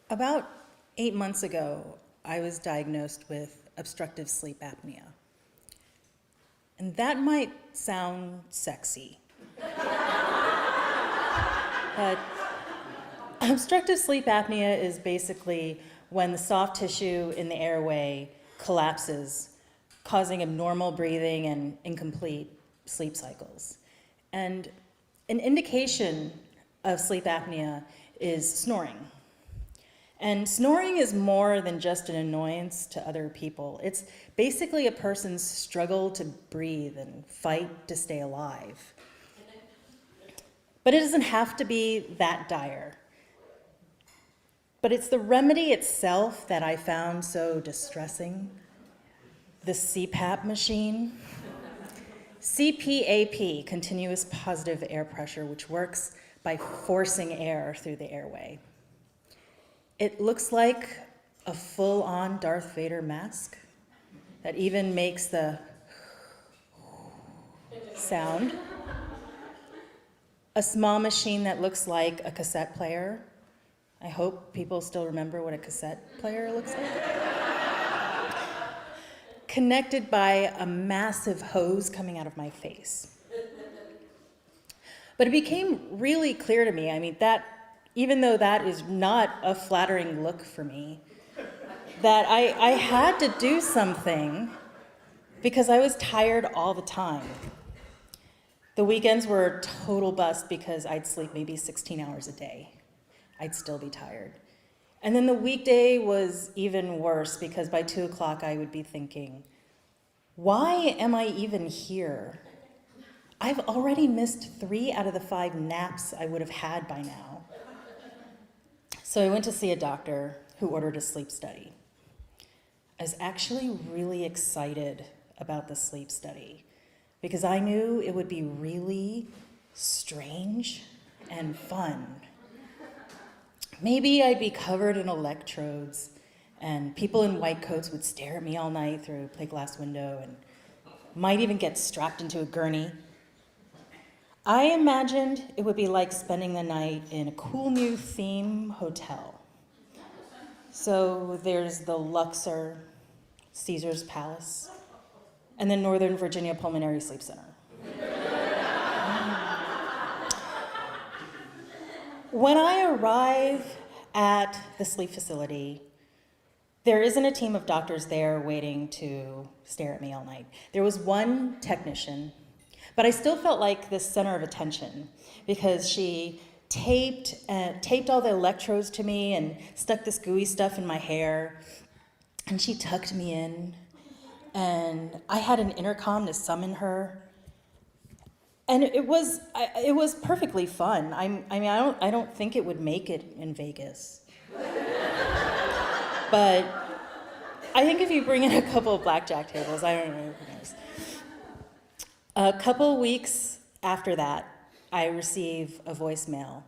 About 8 months ago, I was diagnosed with obstructive sleep apnea. And that might sound sexy. But obstructive sleep apnea is basically when the soft tissue in the airway collapses, causing abnormal breathing and incomplete sleep cycles. And an indication of sleep apnea is snoring. And snoring is more than just an annoyance to other people. It's basically a person's struggle to breathe and fight to stay alive. But it doesn't have to be that dire. But it's the remedy itself that I found so distressing. The CPAP machine. CPAP, continuous positive air pressure, which works by forcing air through the airway. It looks like a full-on Darth Vader mask that even makes the sound. A small machine that looks like a cassette player. I hope people still remember what a cassette player looks like. Connected by a massive hose coming out of my face. But it became really clear to me, even though that is not a flattering look for me, that I had to do something because I was tired all the time. The weekends were a total bust because I'd sleep maybe 16 hours a day. I'd still be tired. And then the weekday was even worse because by 2 o'clock I would be thinking, why am I even here? I've already missed 3 out of the 5 naps I would have had by now. So I went to see a doctor who ordered a sleep study. I was actually really excited about the sleep study because I knew it would be really strange and fun. Maybe I'd be covered in electrodes and people in white coats would stare at me all night through a plate glass window and might even get strapped into a gurney. I imagined it would be like spending the night in a cool new theme hotel. So there's the Luxor, Caesar's Palace, and the Northern Virginia Pulmonary Sleep Center. When I arrive at the sleep facility, there isn't a team of doctors there waiting to stare at me all night. There was one technician, but I still felt like the center of attention because she taped all the electrodes to me and stuck this gooey stuff in my hair, and she tucked me in, and I had an intercom to summon her. And it was perfectly fun. I don't think it would make it in Vegas. But I think if you bring in a couple of blackjack tables, I don't know, who knows. A couple weeks after that, I receive a voicemail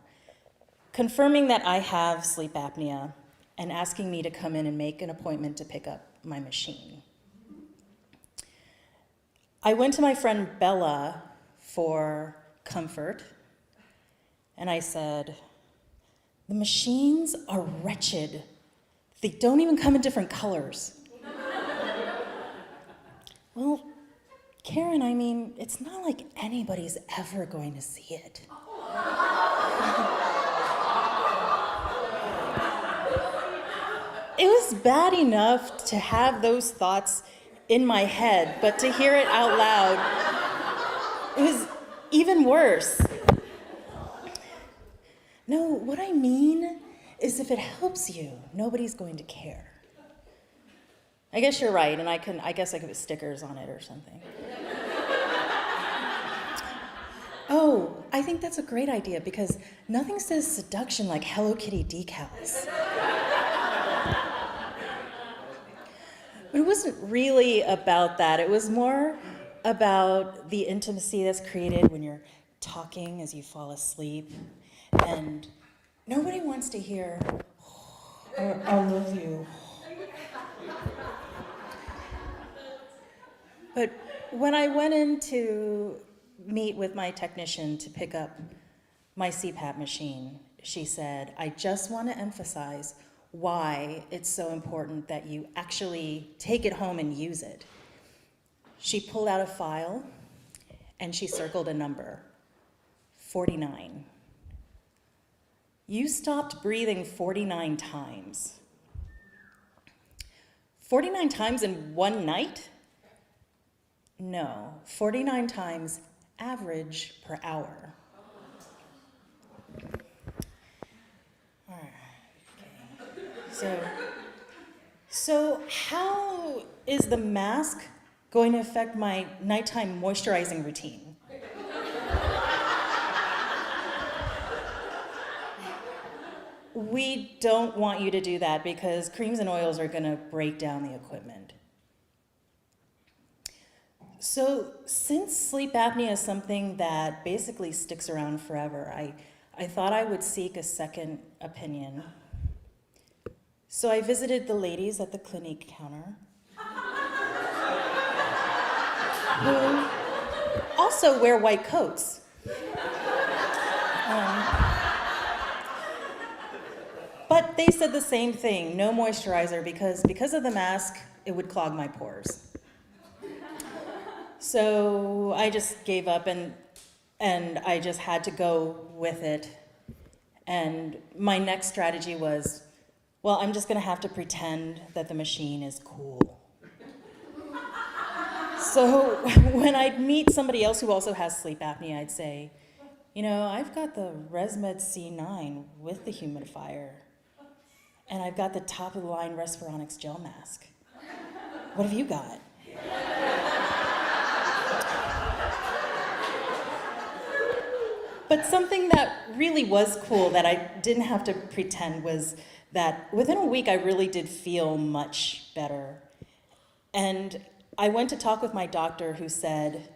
confirming that I have sleep apnea and asking me to come in and make an appointment to pick up my machine. I went to my friend Bella for comfort, and I said, the machines are wretched. They don't even come in different colors. Well, Karen, it's not like anybody's ever going to see it. It was bad enough to have those thoughts in my head, but to hear it out loud, it was even worse. No, what I mean is if it helps you, nobody's going to care. I guess you're right, and I guess I could put stickers on it or something. Oh, I think that's a great idea because nothing says seduction like Hello Kitty decals. But it wasn't really about that. It was more about the intimacy that's created when you're talking as you fall asleep. And nobody wants to hear, I love you. But when I went in to meet with my technician to pick up my CPAP machine, she said, I just want to emphasize, why it's so important that you actually take it home and use it. She pulled out a file and she circled a number, 49. You stopped breathing 49 times. 49 times in one night? No, 49 times average per hour. All right, okay. So how is the mask going to affect my nighttime moisturizing routine? We don't want you to do that because creams and oils are going to break down the equipment. So since sleep apnea is something that basically sticks around forever, I thought I would seek a second opinion. So I visited the ladies at the Clinique counter, who also wear white coats. But they said the same thing, no moisturizer, because of the mask, it would clog my pores. So I just gave up and I just had to go with it. And my next strategy was, well, I'm just gonna have to pretend that the machine is cool. So when I'd meet somebody else who also has sleep apnea, I'd say, you know, I've got the ResMed C9 with the humidifier. And I've got the top-of-the-line Respironics gel mask. What have you got? But something that really was cool that I didn't have to pretend was that within a week I really did feel much better. And I went to talk with my doctor who said,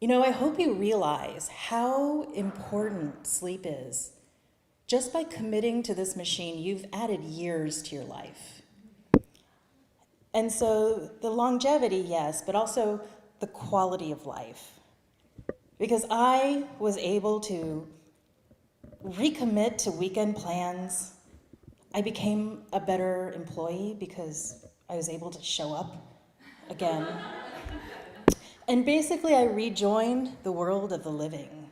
you know, I hope you realize how important sleep is. Just by committing to this machine, you've added years to your life. And so the longevity, yes, but also the quality of life. Because I was able to recommit to weekend plans. I became a better employee because I was able to show up again. And basically I rejoined the world of the living.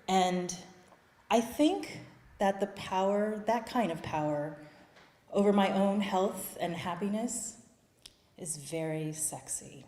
And I think that that kind of power over my own health and happiness is very sexy.